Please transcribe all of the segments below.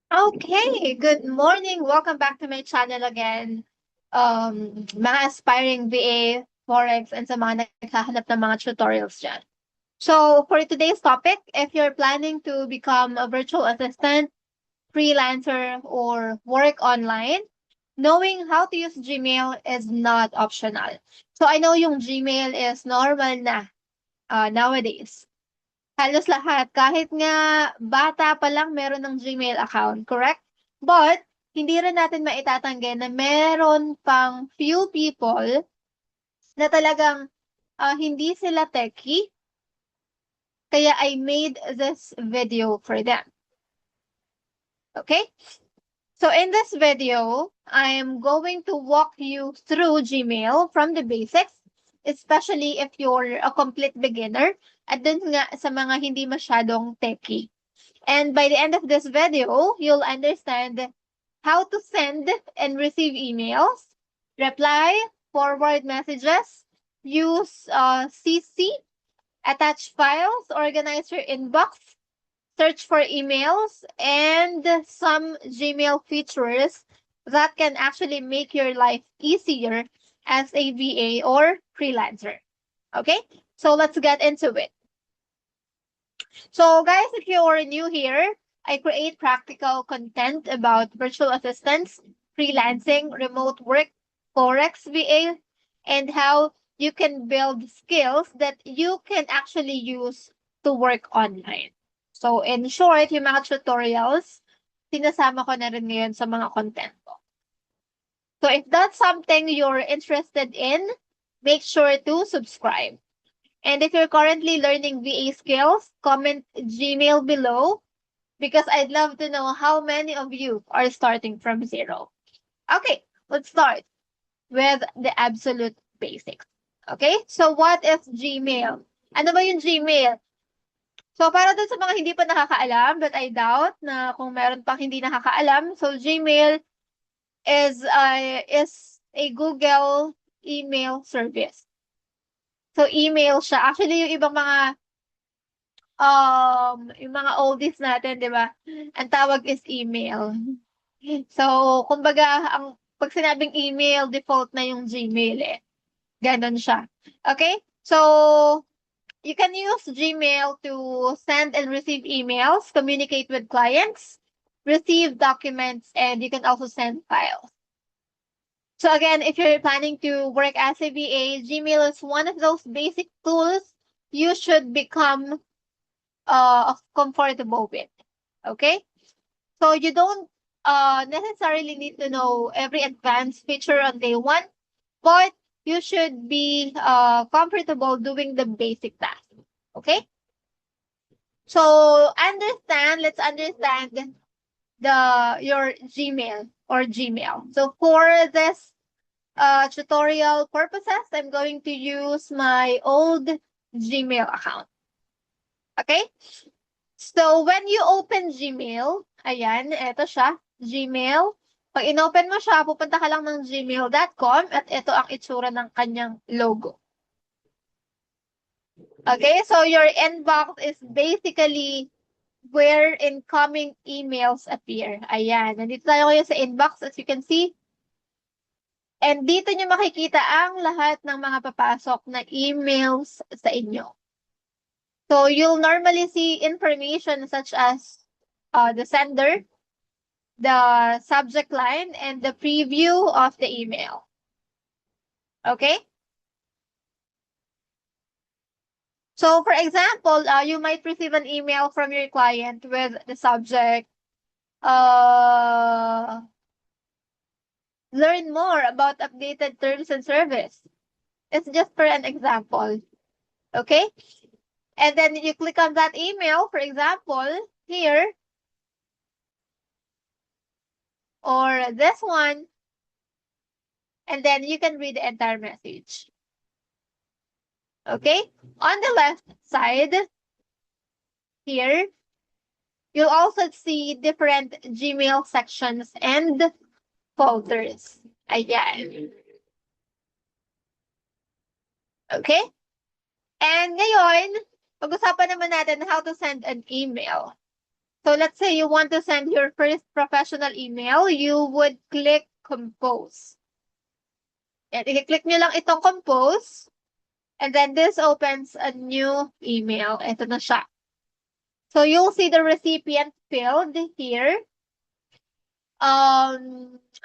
Okay, good morning. Welcome back to my channel again. Mga aspiring VA, Forex, and sa mga naghahanap ng mga tutorials dyan. So, for today's topic, if you're planning to become a virtual assistant, freelancer, or work online, knowing how to use Gmail is not optional. So, I know yung Gmail is normal na nowadays. Halos lahat, kahit nga bata pa lang meron ng Gmail account, correct? But, hindi rin natin maitatanggi na meron pang few people na talagang hindi sila techie, kaya I made this video for them. Okay? So in this video, I am going to walk you through Gmail from the basics, especially if you're a complete beginner at dun nga sa mga hindi masyadong techie. And by the end of this video, you'll understand how to send and receive emails, reply, forward messages, use CC, attach files, organize your inbox, search for emails, and some Gmail features that can actually make your life easier as a VA or freelancer. Okay, so let's get into it. So guys, if you're new here, I create practical content about virtual assistants, freelancing, remote work, Forex VA, and how you can build skills that you can actually use to work online. So in short, yung mga tutorials, sinasama ko na rin ngayon sa mga content ko. So if that's something you're interested in, make sure to subscribe. And if you're currently learning VA skills, comment Gmail below because I'd love to know how many of you are starting from zero. Okay, let's start with the absolute basics. Okay, so what is Gmail? Ano ba yung Gmail? So para dun sa mga hindi pa nakakaalam, but I doubt na kung meron pang hindi nakakaalam, so Gmail is a Google email service. So email siya. Actually, yung ibang mga yung mga oldies natin, 'di ba? Ang tawag is email. So, kumbaga, 'pag sinabing email, default na yung Gmail eh. Gano'n siya. Okay? So, you can use Gmail to send and receive emails, communicate with clients, receive documents, and you can also send files. So again, if you're planning to work as a VA, Gmail is one of those basic tools you should become comfortable with. Okay? So you don't necessarily need to know every advanced feature on day one, but you should be comfortable doing the basic tasks. Okay? So let's understand your Gmail or Gmail. So for this tutorial purposes, I'm going to use my old Gmail account. Okay? So, when you open Gmail, ayan, eto siya, Gmail. Pag inopen mo siya, pupunta ka lang ng gmail.com at ito ang itsura ng kanyang logo. Okay, so your inbox is basically where incoming emails appear. Ayan, nandito tayo ngayon sa inbox as you can see. And dito nyo makikita ang lahat ng mga papasok na emails sa inyo. So you'll normally see information such as the sender, the subject line, and the preview of the email. Okay? So for example, you might receive an email from your client with the subject, learn more about updated terms and service. It's just for an example. Okay? And then you click on that email, for example, here, or this one, and then you can read the entire message. Okay? On the left side, here, you'll also see different Gmail sections and folders. Ayan. Okay? And ngayon, pag-usapan naman natin how to send an email. So let's say you want to send your first professional email, you would click compose. And i-click nyo lang itong compose. And then this opens a new email. Ito na siya. So you'll see the recipient field here.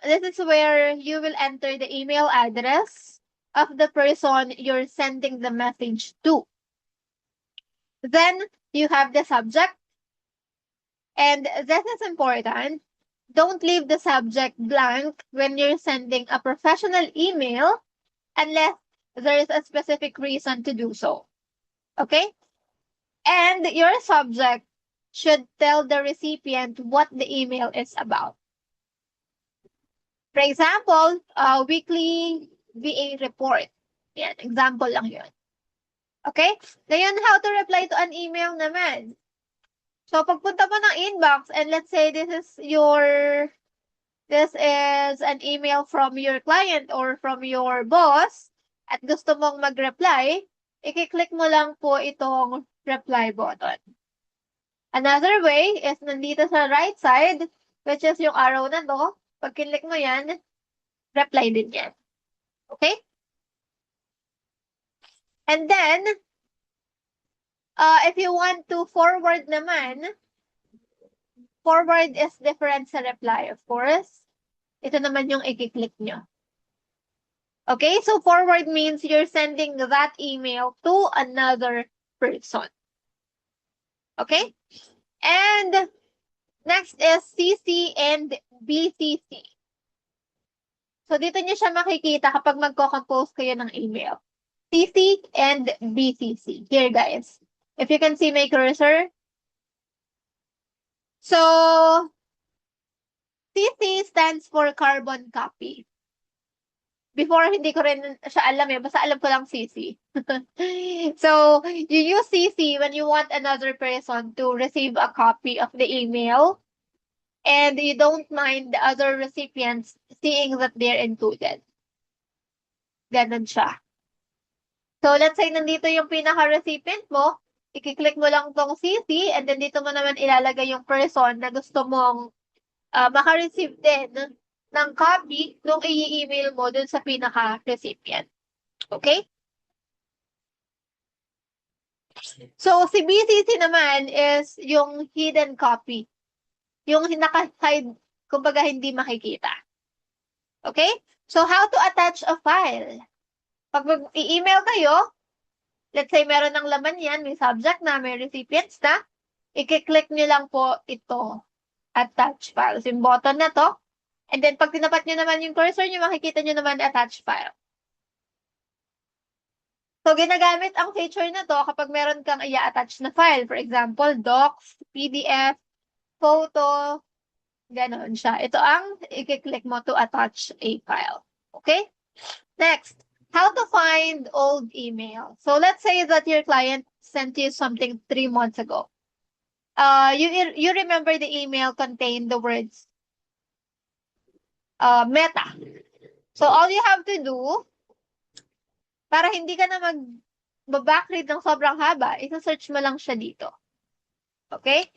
This is where you will enter the email address of the person you're sending the message to. Then you have the subject. And this is important. Don't leave the subject blank when you're sending a professional email unless there is a specific reason to do so. Okay? And your subject should tell the recipient what the email is about. For example, weekly VA report. Yan, example lang yun. Okay? Ngayon, how to reply to an email naman. So, pagpunta mo ng inbox, and let's say this is an email from your client or from your boss, at gusto mong mag-reply, i-click mo lang po itong reply button. Another way is nandito sa right side, which is yung arrow na to. Pag click mo yan, reply din yan. Okay? And then, if you want to forward naman, forward is different sa reply, of course. Ito naman yung i-click nyo. Okay? So, forward means you're sending that email to another person. Okay? And next is CC and BCC. So, dito nyo siya makikita kapag magko-compose kayo ng email. CC and BCC. Here, guys. If you can see my cursor. So, CC stands for carbon copy. Before, hindi ko rin siya alam basta alam ko lang CC. So, you use CC when you want another person to receive a copy of the email and you don't mind the other recipients seeing that they're included. Ganon siya. So, let's say nandito yung pinaka-recipient mo, i-click mo lang tong CC and then dito mo naman ilalagay yung person na gusto mong maka-receive din ng copy nung i-email mo dun sa pinaka-recipient. Okay? So, si BCC naman is yung hidden copy. Yung naka-hide, kumbaga hindi makikita. Okay? So, how to attach a file? Pag i-email kayo, let's say meron ng laman yan, may subject na, may recipients na, i-click nyo lang po ito, attach file. So, yung button na to. And then, pag tinapat nyo naman yung cursor nyo, makikita nyo naman attach file. So, ginagamit ang feature na to kapag meron kang i-attach na file. For example, docs, PDF, photo, ganon siya. Ito ang i-click mo to attach a file. Okay? Next, how to find old email. So, let's say that your client sent you something 3 months ago. You remember the email contained the words Meta. So, all you have to do, para hindi ka na mag-backread ng sobrang haba, isa-search mo lang siya dito. Okay?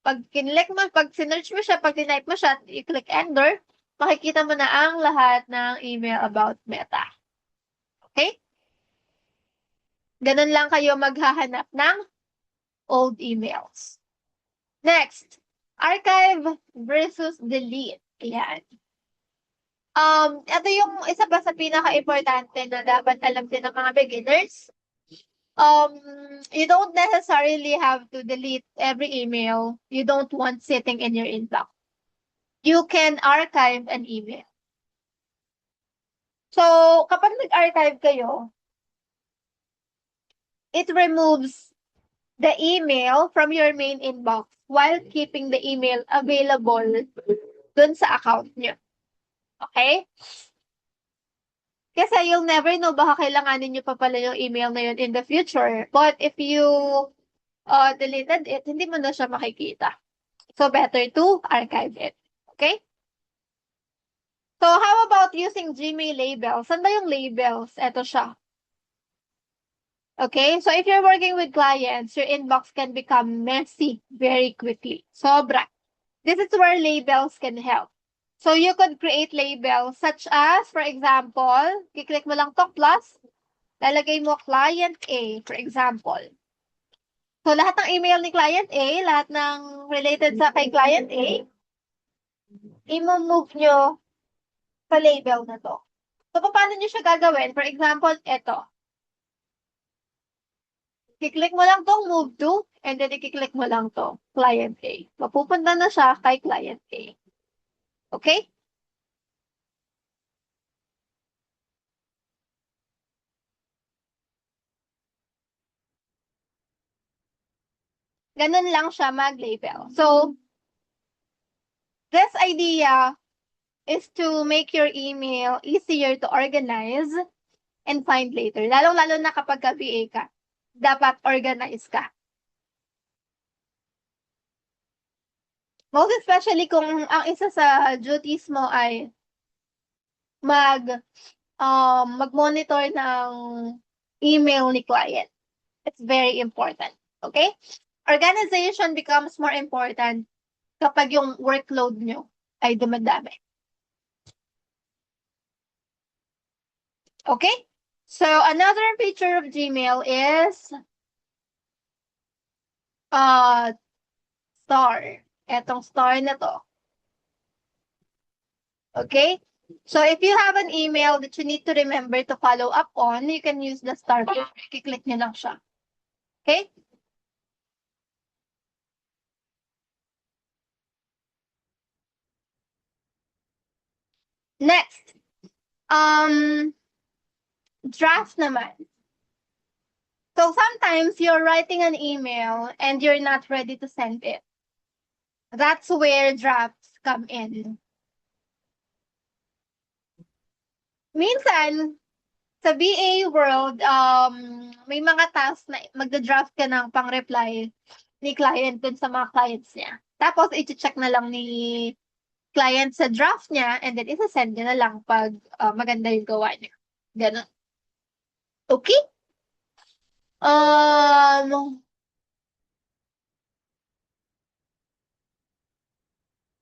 Pag sinearch mo siya, pag tinype mo siya, i-click enter, makikita mo na ang lahat ng email about Meta. Okay? Ganun lang kayo maghahanap ng old emails. Next, archive versus delete. Ayan. Ito yung isa pa sa pinaka-importante na dapat alam din ng mga beginners. You don't necessarily have to delete every email you don't want sitting in your inbox. You can archive an email. So, kapag nag-archive kayo, it removes the email from your main inbox while keeping the email available dun sa account nyo. Okay? Kasi you'll never know, baka kailanganin nyo pa pala yung email na yun in the future. But if you deleted it, hindi mo na siya makikita. So, better to archive it. Okay? So, how about using Gmail labels? Saan ba yung labels? Ito siya. Okay, so if you're working with clients, your inbox can become messy very quickly. Sobra. This is where labels can help. So you could create labels such as, for example, i-click mo lang to plus, lalagay mo client A, for example. So lahat ng email ni client A, lahat ng related sa kay client A, i-move nyo sa label na to. So paano nyo siya gagawin? For example, ito. I-click mo lang tong move to, and then i-click mo lang to, client A. Mapupunta na siya kay client A. Okay? Ganun lang siya mag-label. So, this idea is to make your email easier to organize and find later. Lalong-lalo na kapag ka-VA ka, dapat organize ka. Most especially kung ang isa sa duties mo ay mag-monitor ng email ni client. It's very important. Okay? Organization becomes more important kapag yung workload nyo ay dumadami. Okay? So, another feature of Gmail is star. Etong star na to. Okay? So, if you have an email that you need to remember to follow up on, you can use the star. I-click nyo lang siya. Okay? Next. Draft naman. So, sometimes you're writing an email and you're not ready to send it. That's where drafts come in. Minsan, sa BA world, may mga tasks na magda-draft ka ng pang-reply ni client dun sa mga clients niya. Tapos, i-check na lang ni client sa draft niya and then isa-send niya na lang pag maganda yung gawa niya. Ganun. Okay?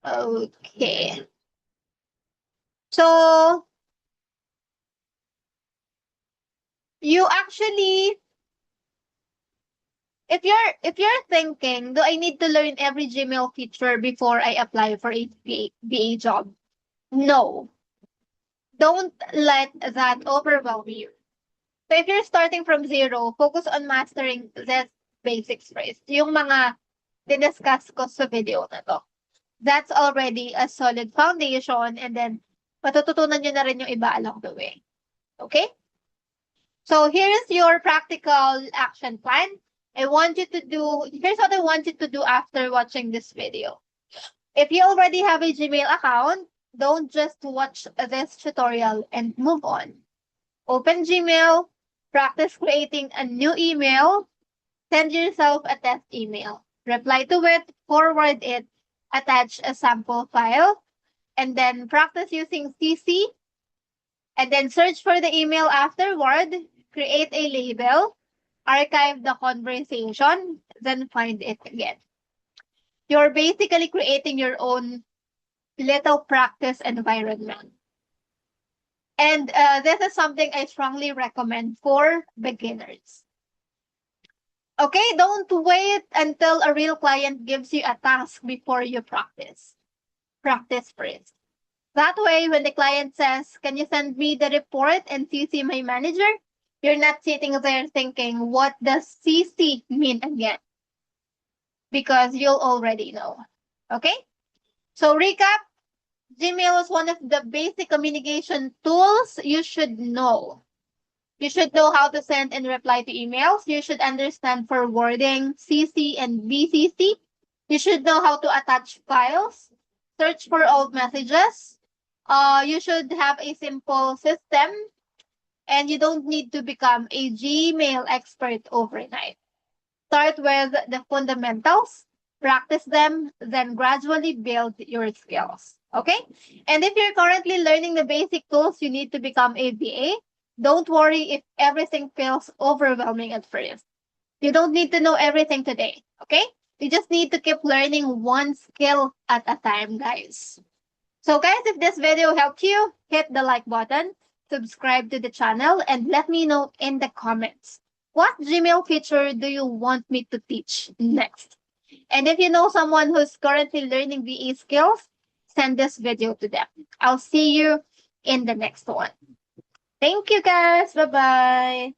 Okay. So, you actually, if you're thinking, do I need to learn every Gmail feature before I apply for a BA job? No. Don't let that overwhelm you. So if you're starting from zero, focus on mastering this basics first. Yung mga diniscuss ko sa video na to. That's already a solid foundation and then matututunan nyo na rin yung iba along the way. Okay? So here's your practical action plan. Here's what I want you to do after watching this video. If you already have a Gmail account, don't just watch this tutorial and move on. Open Gmail, practice creating a new email, send yourself a test email, reply to it, forward it, attach a sample file, and then practice using CC, and then search for the email afterward, create a label, archive the conversation, then find it again. You're basically creating your own little practice environment. And this is something I strongly recommend for beginners. Okay, don't wait until a real client gives you a task before you practice. Practice first. That way, when the client says, can you send me the report and CC my manager? You're not sitting there thinking, what does CC mean again? Because you'll already know. Okay? So recap, Gmail is one of the basic communication tools you should know. You should know how to send and reply to emails. You should understand forwarding, CC and BCC. You should know how to attach files, search for old messages. You should have a simple system, and you don't need to become a Gmail expert overnight. Start with the fundamentals, practice them, then gradually build your skills. Okay? And if you're currently learning the basic tools you need to become a VA, Don't worry if everything feels overwhelming at first. You don't need to know everything today, okay? You just need to keep learning one skill at a time, guys. So guys, if this video helped you, hit the like button, subscribe to the channel, and let me know in the comments. What Gmail feature do you want me to teach next? And if you know someone who's currently learning VE skills, send this video to them. I'll see you in the next one. Thank you guys. Bye-bye.